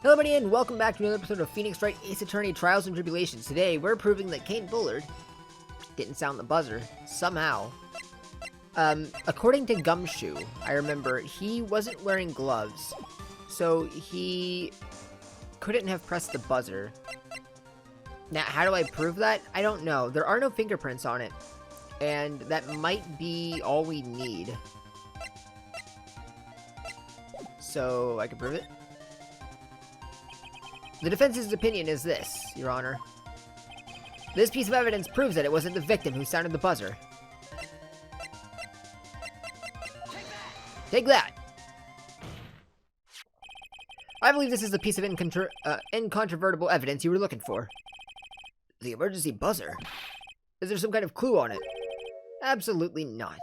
Hello everybody and welcome back to another episode of Phoenix Wright Ace Attorney Trials and Tribulations. Today we're proving that Kane Bullard didn't sound the buzzer, somehow. According to Gumshoe, I remember, he wasn't wearing gloves, so he couldn't have pressed the buzzer. Now, how do I prove that? I don't know. There are no fingerprints on it, and that might be all we need. So, I can prove it? The defense's opinion is this, Your Honor. This piece of evidence proves that it wasn't the victim who sounded the buzzer. Take that! I believe this is the piece of incontrovertible evidence you were looking for. The emergency buzzer? Is there some kind of clue on it? Absolutely not.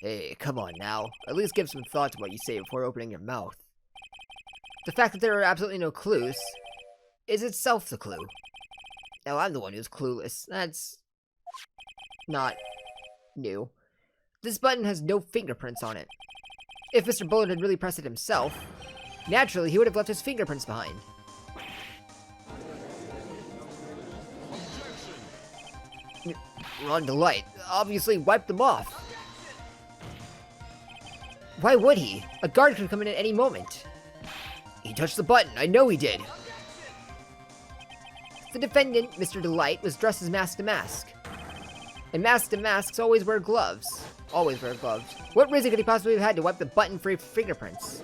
Hey, come on now. At least give some thought to what you say before opening your mouth. The fact that there are absolutely no clues is itself the clue. Now, I'm the one who's clueless. That's not new. This button has no fingerprints on it. If Mr. Bullard had really pressed it himself, naturally he would have left his fingerprints behind. Ron DeLight obviously wiped them off. Why would he? A guard could come in at any moment. He touched the button. I know he did. The defendant, Mr. DeLight, was dressed as mask to mask. And mask to masks always wear gloves. Always wear gloves. What reason could he possibly have had to wipe the button-free fingerprints?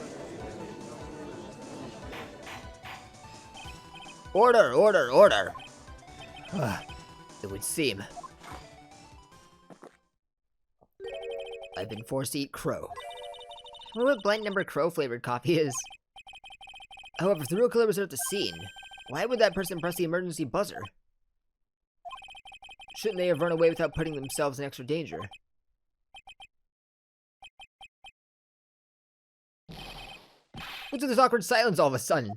Order, order, order. It would seem I've been forced to eat crow. I wonder what blind number crow flavored coffee is. However, if the real killer was at the scene, why would that person press the emergency buzzer? Shouldn't they have run away without putting themselves in extra danger? What's with this awkward silence all of a sudden?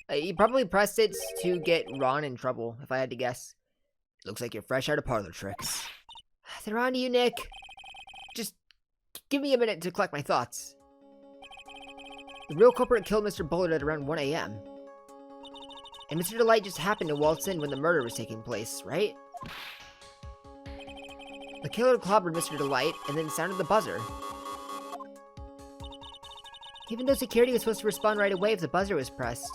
He probably pressed it to get Ron in trouble, if I had to guess. Looks like you're fresh out of parlor tricks. They're on to you, Nick. Just give me a minute to collect my thoughts. The real culprit killed Mr. Bullard at around 1 a.m. And Mr. DeLight just happened to waltz in when the murder was taking place, right? The killer clobbered Mr. DeLight and then sounded the buzzer. Even though security was supposed to respond right away if the buzzer was pressed,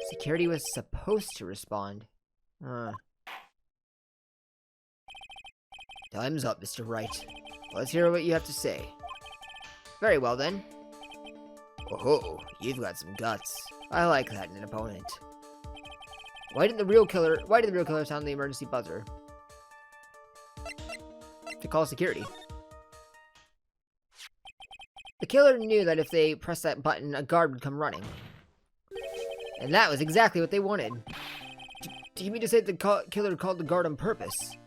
security was supposed to respond. Time's up, Mr. Wright. Let's hear what you have to say. Very well, then. Oh, you've got some guts. I like that in an opponent. Why did the real killer sound the emergency buzzer? To call security. The killer knew that if they pressed that button, a guard would come running. And that was exactly what they wanted. Do you mean to say the killer called the guard on purpose?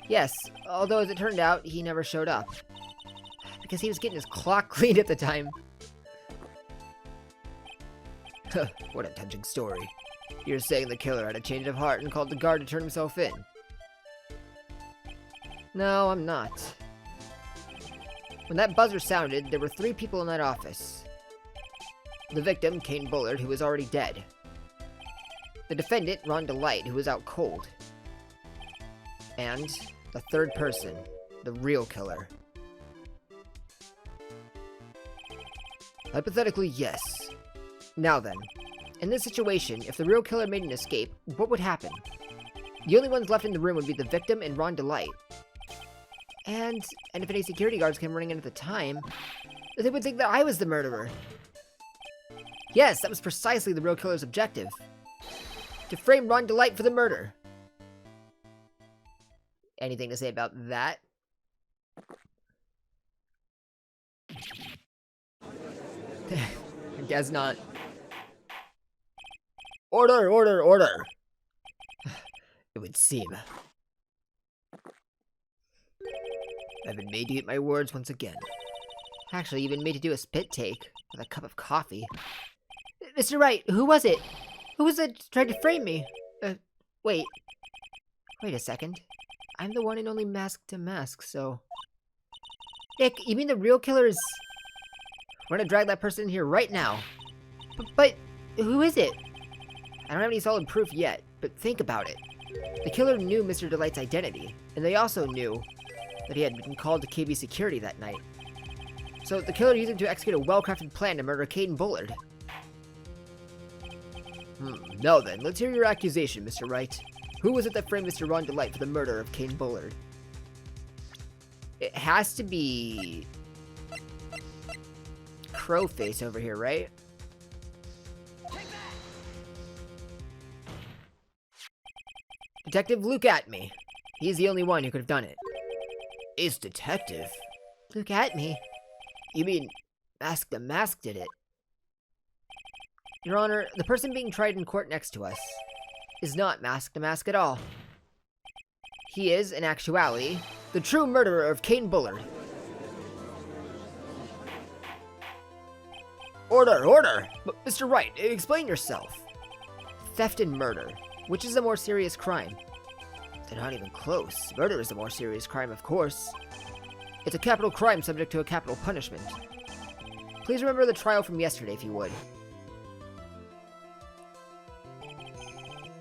Yes, although as it turned out, he never showed up. Because he was getting his clock cleaned at the time. What a touching story. You're saying the killer had a change of heart and called the guard to turn himself in. No, I'm not. When that buzzer sounded, there were 3 people in that office. The victim, Kane Bullard, who was already dead. The defendant, Ron DeLight, who was out cold. And the third person, the real killer. Hypothetically, yes. Now then, in this situation, if the real killer made an escape, what would happen? The only ones left in the room would be the victim and Ron DeLight. And if any security guards came running in at the time, they would think that I was the murderer. Yes, that was precisely the real killer's objective. To frame Ron DeLight for the murder. Anything to say about that? I guess not. Order, order, order! It would seem I've been made to eat my words once again. Actually, you've been made to do a spit take with a cup of coffee. Mr. Wright, who was it? Who was it that tried to frame me? Wait a second. I'm the one and only mask to mask, so... Nick, you mean the real killer is... We're gonna drag that person in here right now. But who is it? I don't have any solid proof yet, but think about it. The killer knew Mr. Delight's identity, and they also knew that he had been called to KB security that night. So the killer used him to execute a well-crafted plan to murder Caden Bullard. Now then, let's hear your accusation, Mr. Wright. Who was it that framed Mr. Ron Delight for the murder of Caden Bullard? It has to be Crowface over here, right? Detective Luke Atme. He's the only one who could have done it. Is Detective? Luke Atme? You mean Mask the Mask did it? Your Honor, the person being tried in court next to us is not Mask the Mask at all. He is, in actuality, the true murderer of Caden Bullard. Order! But Mr. Wright, explain yourself. Theft and murder. Which is a more serious crime? They're not even close. Murder is a more serious crime, of course. It's a capital crime subject to a capital punishment. Please remember the trial from yesterday, if you would.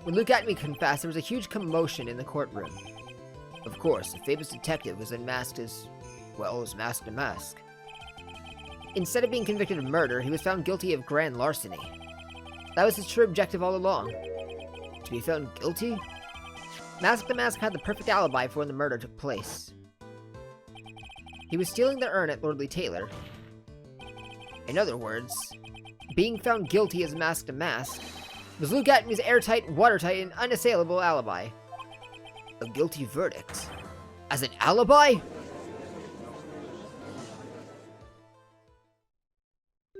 When Luke Atme confessed, there was a huge commotion in the courtroom. Of course, the famous detective was unmasked as, well, as Mask to Mask. Instead of being convicted of murder, he was found guilty of grand larceny. That was his true objective all along. To be found guilty? Mask the Mask had the perfect alibi for when the murder took place. He was stealing the urn at Lordly Taylor. In other words, being found guilty as Mask to Mask was Luke Atme's airtight, watertight, and unassailable alibi. A guilty verdict. As an alibi?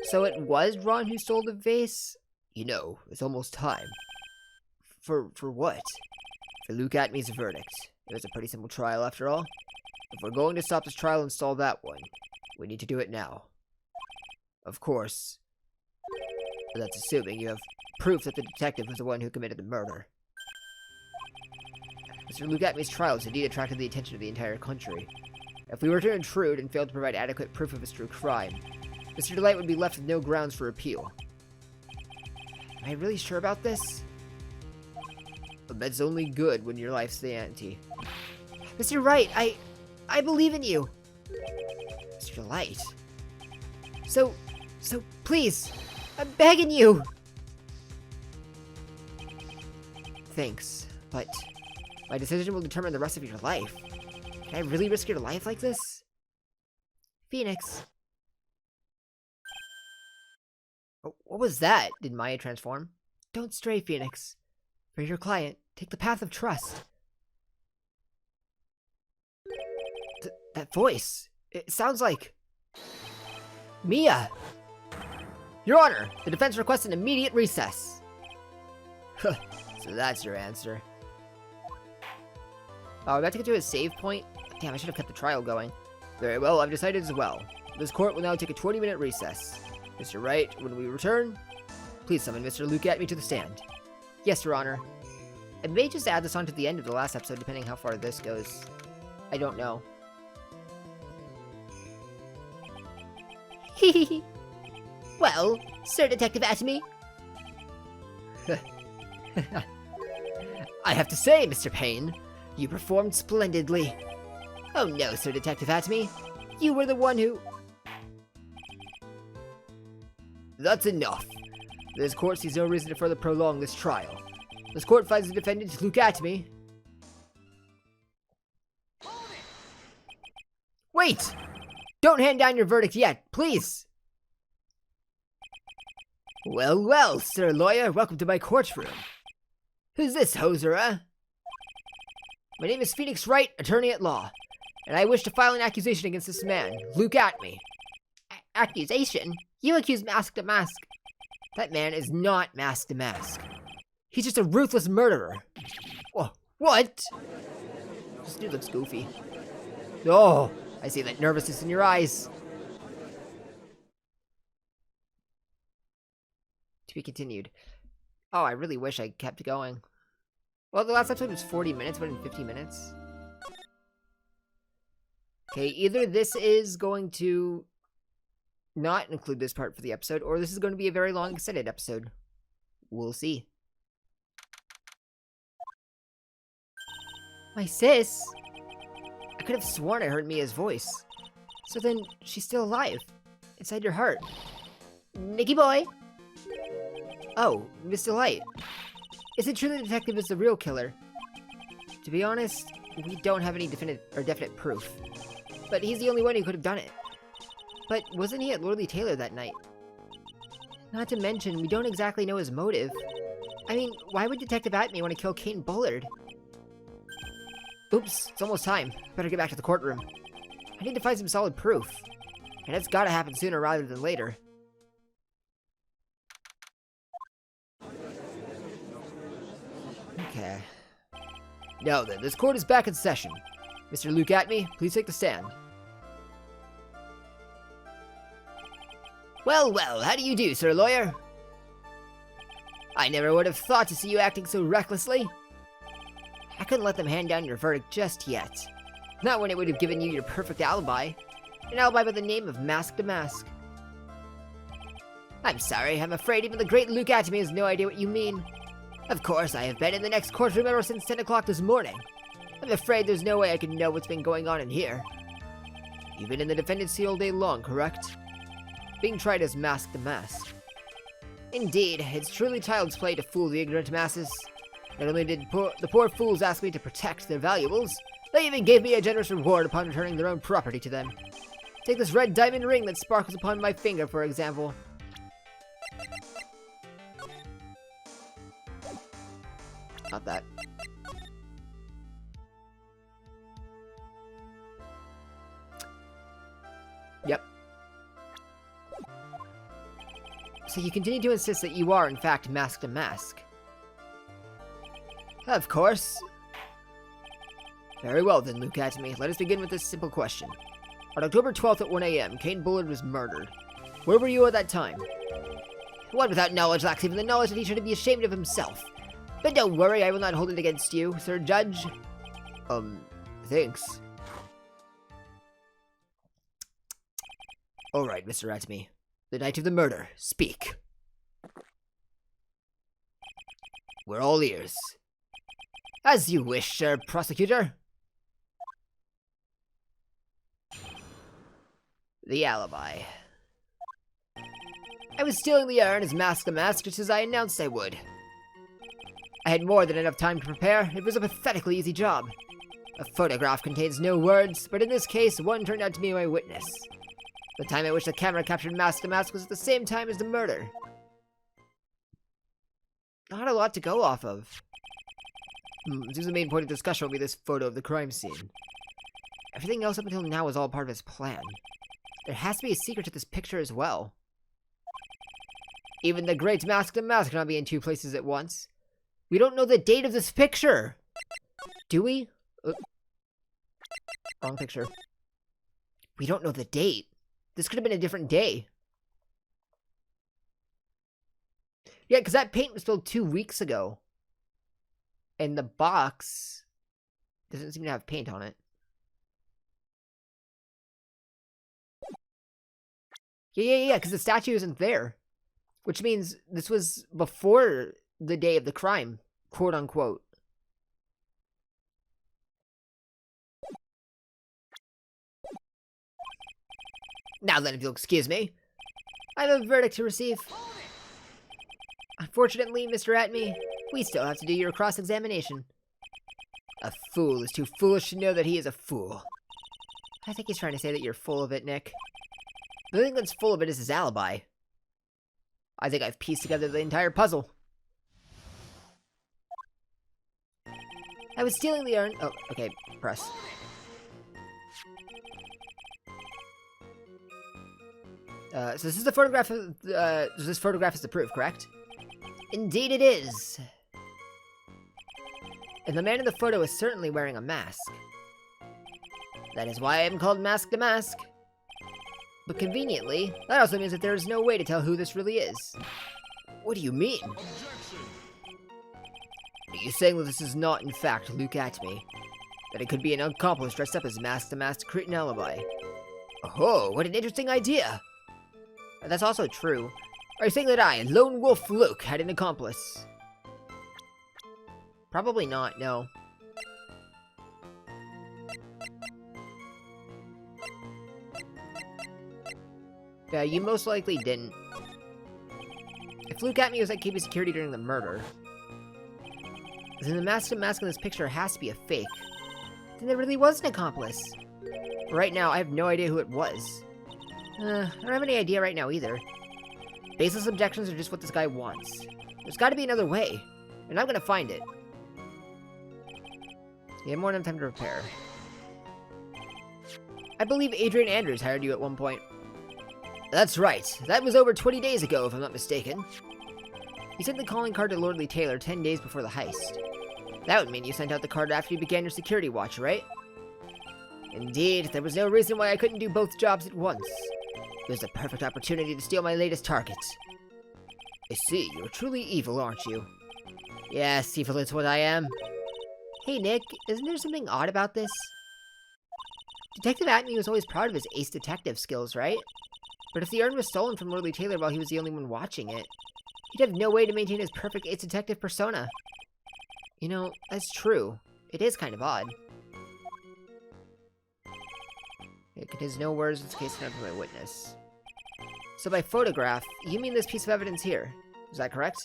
So it was Ron who stole the vase? You know, it's almost time. For what? For Luke Atme's verdict. It was a pretty simple trial after all. If we're going to stop this trial and stall that one, we need to do it now. Of course. But that's assuming you have proof that the detective was the one who committed the murder. Mr. Luke Atme's trial has indeed attracted the attention of the entire country. If we were to intrude and fail to provide adequate proof of his true crime, Mr. Delight would be left with no grounds for appeal. Am I really sure about this? But that's only good when your life's the ante. Mr. Wright, I believe in you. Mr. Delight. So please, I'm begging you. Thanks, but my decision will determine the rest of your life. Can I really risk your life like this? Phoenix. Oh, what was that? Did Maya transform? Don't stray, Phoenix. For your client, take the path of trust. That voice. It sounds like... Mia! Your Honor, the defense requests an immediate recess. So that's your answer. Oh, we're about to get to a save point? Damn, I should have kept the trial going. Very well, I've decided as well. This court will now take a 20-minute recess. Mr. Wright, when we return, please summon Mr. Luke Atme to the stand. Yes, Your Honor. I may just add this on to the end of the last episode, depending how far this goes. I don't know. Hehehe. Well, Sir Detective Atme. I have to say, Mr. Payne, you performed splendidly. Oh no, Sir Detective Atme. You were the one who... That's enough. This court sees no reason to further prolong this trial. This court finds the defendant, Luke Atme. Wait! Don't hand down your verdict yet, please! Well, Sir Lawyer, welcome to my courtroom. Who's this hoser, huh? My name is Phoenix Wright, attorney at law, and I wish to file an accusation against this man, Luke Atme. Accusation? You accuse Mask to Mask. That man is not Mask to Mask. He's just a ruthless murderer. Oh, what? This dude looks goofy. Oh, I see that nervousness in your eyes. To be continued. Oh, I really wish I kept going. Well, the last episode was 40 minutes, but in 50 minutes. Okay, either this is going to not include this part for the episode, or this is going to be a very long extended episode. We'll see. My sis? I could have sworn I heard Mia's voice. So then, she's still alive. Inside your heart. Nicky boy! Oh, Mr. Light. Is it true the detective is the real killer? To be honest, we don't have any definite proof. But he's the only one who could have done it. But wasn't he at Lordly Taylor that night? Not to mention, we don't exactly know his motive. I mean, why would Detective Atme want to kill Kane Bullard? Oops, it's almost time. Better get back to the courtroom. I need to find some solid proof. And it's gotta happen sooner rather than later. Okay. Now then, this court is back in session. Mr. Luke Atme, please take the stand. Well, well, how do you do, sir lawyer? I never would have thought to see you acting so recklessly. I couldn't let them hand down your verdict just yet. Not when it would have given you your perfect alibi. An alibi by the name of Mask to Mask. I'm sorry, I'm afraid even the great Luke Atme has no idea what you mean. Of course, I have been in the next courtroom ever since 10 o'clock this morning. I'm afraid there's no way I can know what's been going on in here. You've been in the defendant's seat all day long, correct? Being tried as Mask to Mask. Indeed, it's truly child's play to fool the ignorant masses. Not only did the poor fools ask me to protect their valuables, they even gave me a generous reward upon returning their own property to them. Take this red diamond ring that sparkles upon my finger, for example. Not that. Yep. So you continue to insist that you are, in fact, Mask to Mask. Of course. Very well then, Luke Atme. Let us begin with this simple question. On October 12th at 1 a.m., Kane Bullard was murdered. Where were you at that time? One without knowledge lacks even the knowledge that he should be ashamed of himself. But don't worry, I will not hold it against you, Sir Judge. Thanks. Alright, Mr. Atme. The night of the murder. Speak. We're all ears. As you wish, Sir Prosecutor. The alibi. I was stealing the urn as Mask to Mask just as I announced I would. I had more than enough time to prepare. It was a pathetically easy job. A photograph contains no words, but in this case, one turned out to be my witness. The time at which the camera captured Mask to Mask was at the same time as the murder. Not a lot to go off of. Seems the main point of discussion will be this photo of the crime scene. Everything else up until now was all part of his plan. There has to be a secret to this picture as well. Even the great Mask to Mask cannot be in two places at once. We don't know the date of this picture! Do we? Wrong picture. We don't know the date. This could have been a different day. Yeah, because that paint was spilled 2 weeks ago. And the box doesn't seem to have paint on it. Yeah, because the statue isn't there. Which means this was before the day of the crime, quote unquote. Now then, if you'll excuse me, I have a verdict to receive. Unfortunately, Mr. Atme, we still have to do your cross-examination. A fool is too foolish to know that he is a fool. I think he's trying to say that you're full of it, Nick. The thing that's full of it is his alibi. I think I've pieced together the entire puzzle. I was stealing the urn. Oh, okay, press. So this is the photograph of, this photograph is the proof, correct? Indeed it is. And the man in the photo is certainly wearing a mask. That is why I am called Mask to Mask. But conveniently, that also means that there is no way to tell who this really is. What do you mean? Objection. Are you saying that this is not, in fact, Luke Atme? That it could be an accomplice dressed up as Mask to Mask to create an alibi? Oh, what an interesting idea! That's also true. Are you saying that I, Lone Wolf Luke, had an accomplice? Probably not, no. Yeah, you most likely didn't. If Luke at me was at KB security during the murder, then the mask in this picture has to be a fake. Then there really was an accomplice. Right now, I have no idea who it was. I don't have any idea right now either. Baseless objections are just what this guy wants. There's gotta be another way, and I'm gonna find it. You have more than time to prepare. I believe Adrian Andrews hired you at one point. That's right. That was over 20 days ago, if I'm not mistaken. You sent the calling card to Lordly Taylor 10 days before the heist. That would mean you sent out the card after you began your security watch, right? Indeed, there was no reason why I couldn't do both jobs at once. It was a perfect opportunity to steal my latest target. I see, you're truly evil, aren't you? Yes, evil is what I am. Hey Nick, isn't there something odd about this? Detective Atney was always proud of his ace detective skills, right? But if the urn was stolen from Lordly Taylor while he was the only one watching it, he'd have no way to maintain his perfect ace detective persona. You know, that's true. It is kind of odd. It contains no words in this case enough for my witness. So by photograph, you mean this piece of evidence here. Is that correct?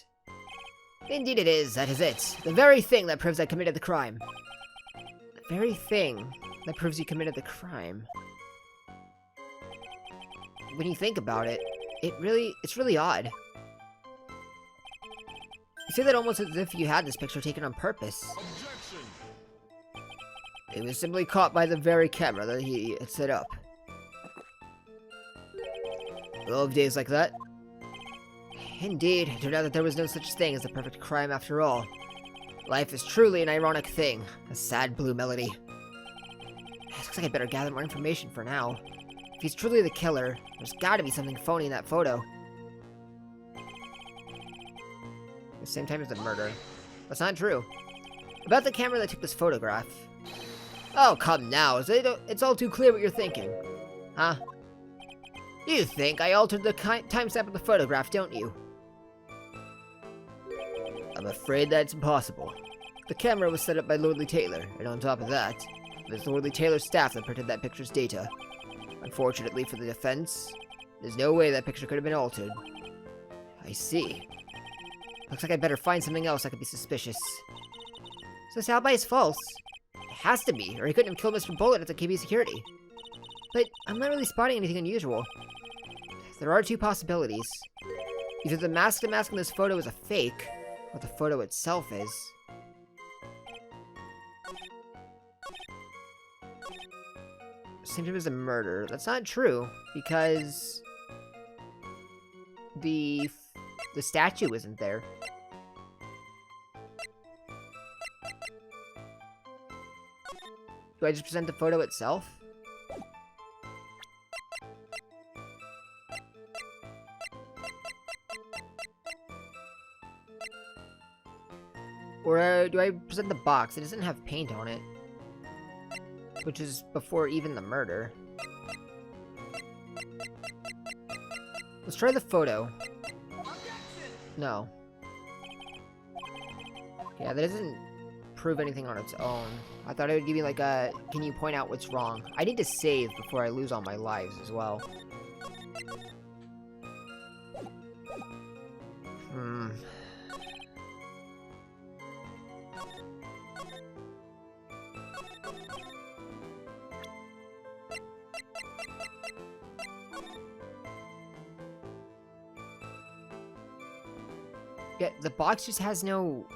Indeed it is, that is it. The very thing that proves I committed the crime. The very thing that proves you committed the crime. When you think about it, it's really odd. You say that almost as if you had this picture taken on purpose. Objection. It was simply caught by the very camera that he had set up. 12 days like that? Indeed, it turned out that there was no such thing as a perfect crime after all. Life is truly an ironic thing. A sad blue melody. It looks like I better gather more information for now. If he's truly the killer, there's gotta be something phony in that photo. At the same time as the murder. That's not true. About the camera that took this photograph. Oh, come now. It's all too clear what you're thinking. Huh? You think I altered the timestamp of the photograph, don't you? I'm afraid that's impossible. The camera was set up by Lordly Taylor, and on top of that, it was Lordly Taylor's staff that printed that picture's data. Unfortunately for the defense, there's no way that picture could have been altered. I see. Looks like I better find something else that could be suspicious. So this alibi is false. It has to be, or he couldn't have killed Mr. Bullet at the KB security. But I'm not really spotting anything unusual. There are two possibilities. Either the mask in this photo is a fake, or the photo itself is. Same time as a murder. That's not true, because the statue isn't there. Do I just present the photo itself? Or do I present the box? It doesn't have paint on it. Which is before even the murder. Let's try the photo. No. Yeah, that doesn't prove anything on its own. I thought it would give me like a, can you point out what's wrong? I need to save before I lose all my lives as well. Yeah, the box just has no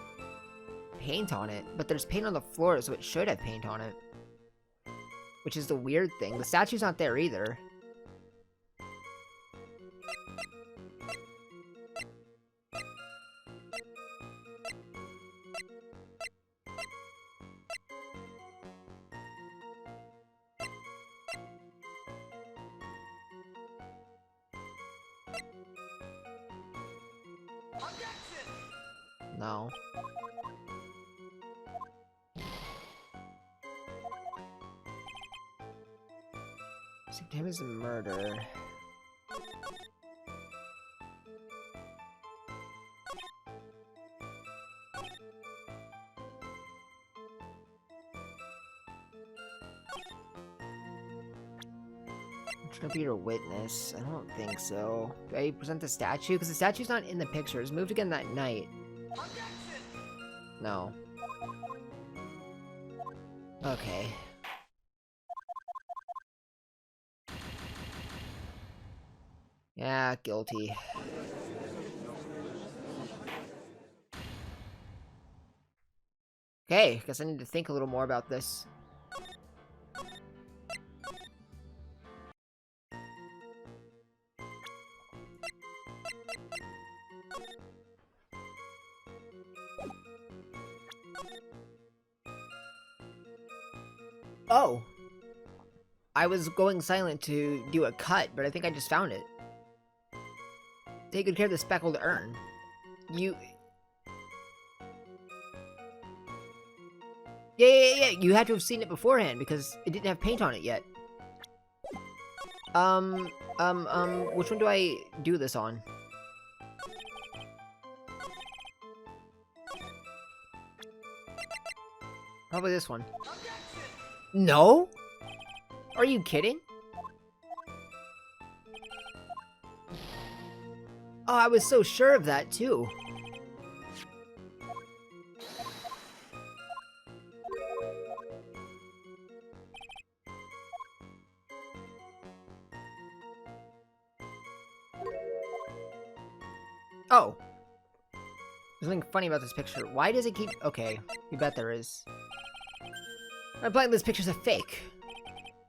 paint on it, but there's paint on the floor, so it should have paint on it. Which is the weird thing. The statue's not there either. No. Same time as the murder. Should be your witness. I don't think so. Do I present the statue? Because the statue's not in the picture. It was moved again that night. No. Okay. Yeah, guilty. Okay, guess I need to think a little more about this. Oh! I was going silent to do a cut, but I think I just found it. Take good care of the speckled urn. You... Yeah. You had to have seen it beforehand, because it didn't have paint on it yet. Which one do I do this on? Probably this one. No? Are you kidding? Oh, I was so sure of that, too. Oh. There's something funny about this picture. Why does it keep... Okay, you bet there is. I'm betting this picture's a fake.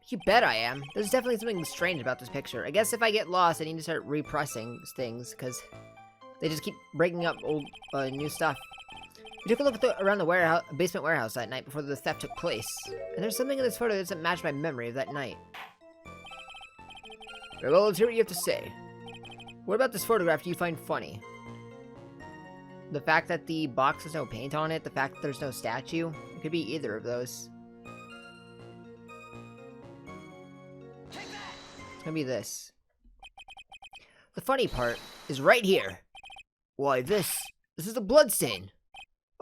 You bet I am. There's definitely something strange about this picture. I guess if I get lost, I need to start repressing things, because they just keep breaking up old, new stuff. We took a look at around the basement warehouse that night before the theft took place, and there's something in this photo that doesn't match my memory of that night. Very well, let's hear what you have to say. What about this photograph do you find funny? The fact that the box has no paint on it, the fact that there's no statue, it could be either of those. It's gonna be this. The funny part is right here. Why, this is a blood stain.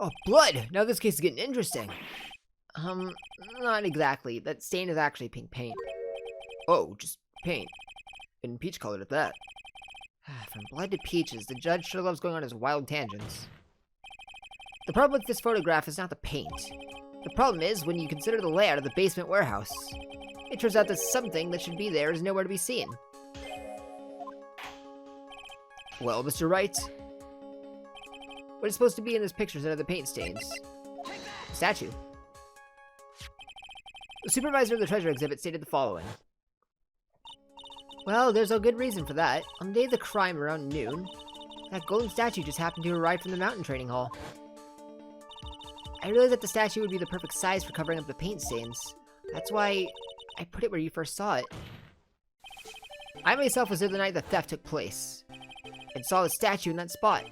Oh, blood! Now this case is getting interesting. Not exactly. That stain is actually pink paint. Oh, just paint. And peach colored at that. From blood to peaches, the judge sure loves going on his wild tangents. The problem with this photograph is not the paint. The problem is when you consider the layout of the basement warehouse. It turns out that something that should be there is nowhere to be seen. Well, Mr. Wright, what is supposed to be in this picture instead of the paint stains? A statue. The supervisor of the treasure exhibit stated the following. Well, there's a good reason for that. On the day of the crime around noon, that golden statue just happened to arrive from the mountain training hall. I realized that the statue would be the perfect size for covering up the paint stains. That's why I put it where you first saw it. I myself was there the night the theft took place, and saw the statue in that spot.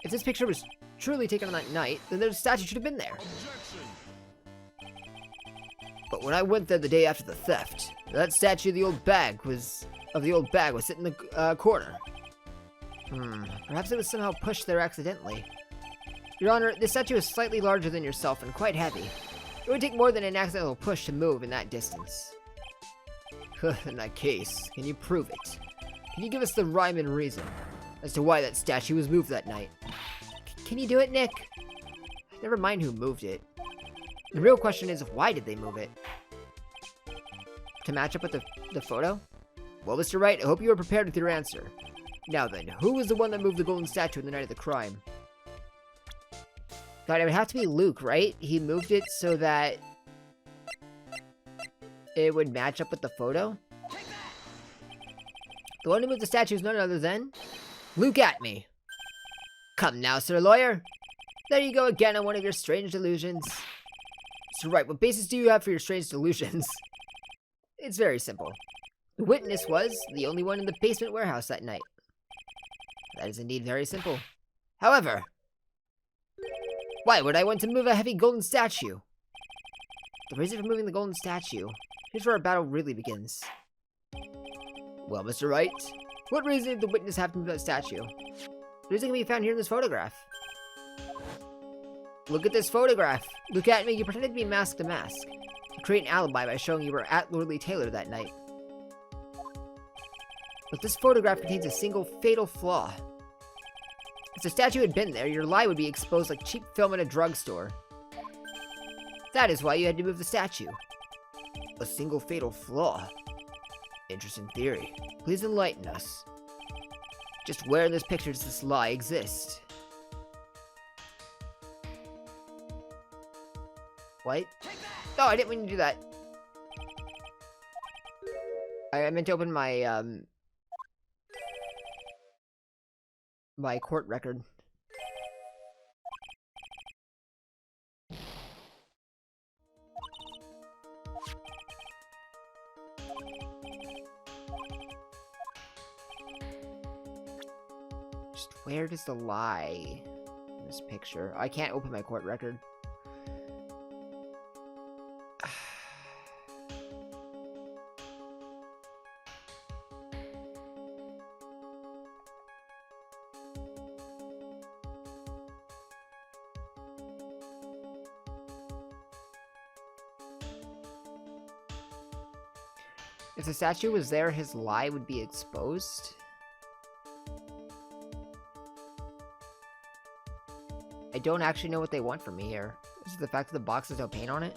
If this picture was truly taken on that night, then the statue should have been there. But when I went there the day after the theft, that statue of the old bag was sitting in the corner. Perhaps it was somehow pushed there accidentally. Your Honor, this statue is slightly larger than yourself and quite heavy. It would take more than an accidental push to move in that distance. In that case, can you prove it? Can you give us the rhyme and reason as to why that statue was moved that night? Can you do it, Nick? Never mind who moved it. The real question is, why did they move it? To match up with the photo? Well, Mr. Wright, I hope you are prepared with your answer. Now then, who was the one that moved the golden statue on the night of the crime? God, it would have to be Luke, right? He moved it so that it would match up with the photo? The one who moved the statue is none other than Luke at me. Come now, Sir Lawyer. There you go again on one of your strange delusions. So right, what basis do you have for your strange delusions? It's very simple. The witness was the only one in the basement warehouse that night. That is indeed very simple. However, why would I want to move a heavy golden statue? The reason for moving the golden statue, here's where our battle really begins. Well, Mr. Wright, what reason did the witness have to move that statue? The reason can be found here in this photograph. Look at this photograph. Look at me, you pretended to be mask to mask. To create an alibi by showing you were at Lordly Taylor that night. But this photograph contains a single fatal flaw. If the statue had been there, your lie would be exposed like cheap film in a drugstore. That is why you had to move the statue. A single fatal flaw? Interesting theory. Please enlighten us. Just where in this picture does this lie exist? What? No, I didn't mean to do that. I meant to open my, my court record. Just where does the lie in this picture? I can't open my court record. If the statue was there, his lie would be exposed? I don't actually know what they want from me here. Is it the fact that the box has no paint on it?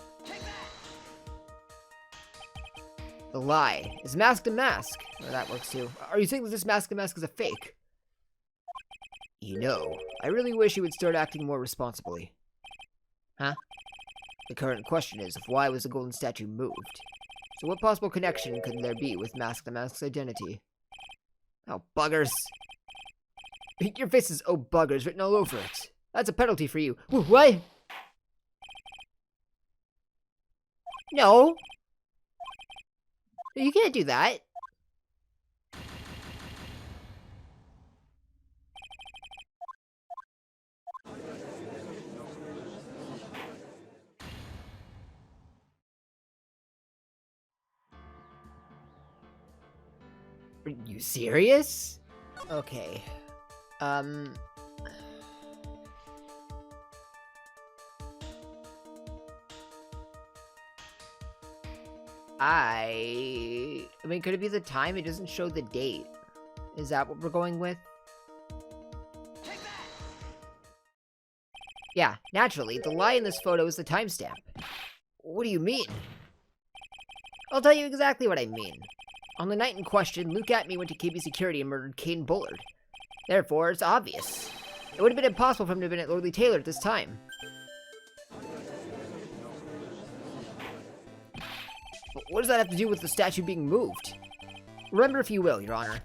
The lie is mask to mask. Well, that works too. Are you saying that this mask to mask is a fake? You know, I really wish you would start acting more responsibly. Huh? The current question is, why was the golden statue moved? So what possible connection could there be with Mask the Mask's identity? Oh, buggers. Your face is "oh, buggers" written all over it. That's a penalty for you. What? No. You can't do that. Are you serious? Okay. I mean, could it be the time? It doesn't show the date. Is that what we're going with? Yeah, naturally, the lie in this photo is the timestamp. What do you mean? I'll tell you exactly what I mean. On the night in question, Luke Atme went to KB Security and murdered Kane Bullard. Therefore, it's obvious. It would have been impossible for him to have been at Lordly Taylor at this time. But what does that have to do with the statue being moved? Remember, if you will, Your Honor.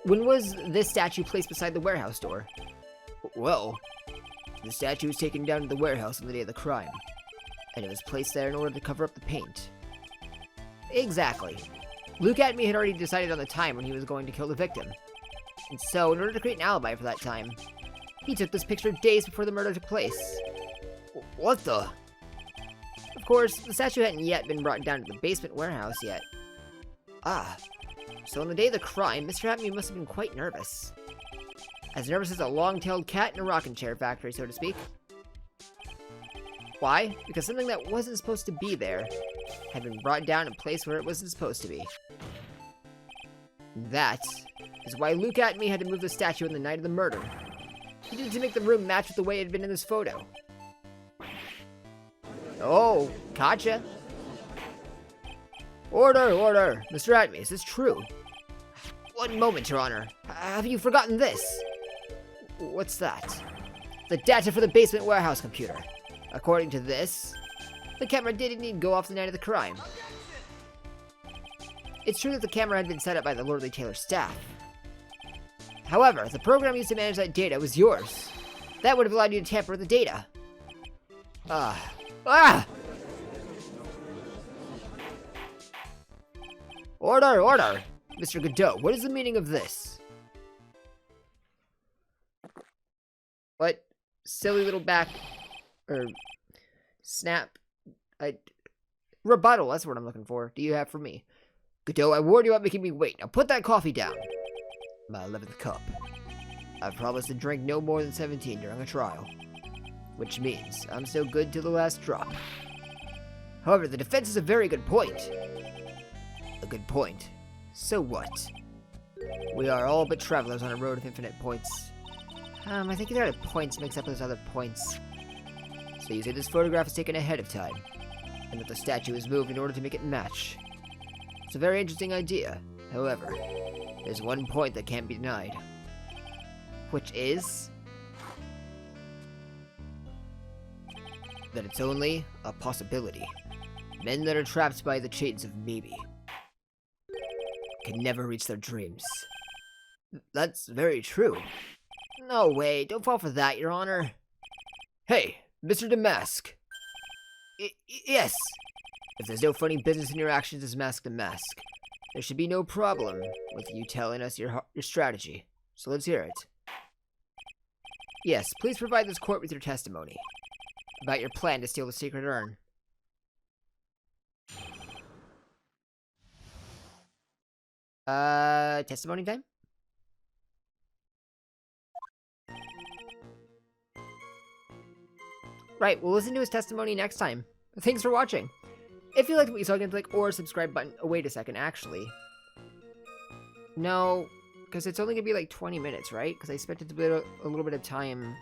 When was this statue placed beside the warehouse door? Well, the statue was taken down to the warehouse on the day of the crime. And it was placed there in order to cover up the paint. Exactly. Luke Atme had already decided on the time when he was going to kill the victim. And so, in order to create an alibi for that time, he took this picture days before the murder took place. What the? Of course, the statue hadn't yet been brought down to the basement warehouse yet. Ah, so on the day of the crime, Mr. Atme must have been quite nervous. As nervous as a long-tailed cat in a rocking chair factory, so to speak. Why? Because something that wasn't supposed to be there had been brought down and placed where it wasn't supposed to be. That is why Luke Atme had to move the statue on the night of the murder. He did it to make the room match with the way it had been in this photo. Oh, gotcha. Order, order. Mr. Atme, is this true? One moment, Your Honor. Have you forgotten this? What's that? The data for the basement warehouse computer. According to this, the camera did indeed go off the night of the crime. It's true that the camera had been set up by the Lordly Taylor staff. However, the program used to manage that data was yours. That would have allowed you to tamper with the data. Order, order! Mr. Godot, what is the meaning of this? What? Silly little snap. Rebuttal, that's what I'm looking for. Do you have for me? Godot, I warned you about making me wait. Now put that coffee down. My 11th cup. I've promised to drink no more than 17 during a trial. Which means I'm still good till the last drop. However, the defense is a very good point. A good point. So what? We are all but travelers on a road of infinite points. I think either the points mix up with those other points. So you say this photograph is taken ahead of time, and that the statue is moved in order to make it match. It's a very interesting idea. However, there's one point that can't be denied. Which is that it's only a possibility. Men that are trapped by the chains of maybe can never reach their dreams. That's very true. No way, don't fall for that, Your Honor. Hey, Mr. Damask. Yes. If there's no funny business in your actions as Mask the Mask, there should be no problem with you telling us your strategy. So let's hear it. Yes, please provide this court with your testimony about your plan to steal the secret urn. Testimony time? Right, we'll listen to his testimony next time. Thanks for watching. If you liked what you saw, click or subscribe button. Oh, wait a second, actually. No, because it's only gonna be like 20 minutes, right? Because I spent a little bit of time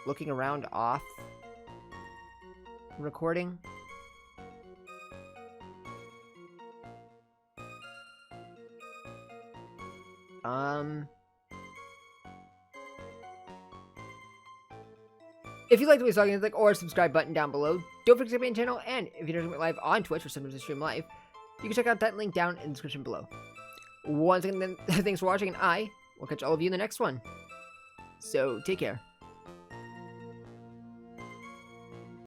looking around off recording. If you liked what you saw, click or subscribe button down below. Don't forget to subscribe to my channel, and if you don't live on Twitch or sometimes I stream live, you can check out that link down in the description below. Once again, thanks for watching, and I will catch all of you in the next one. So, take care.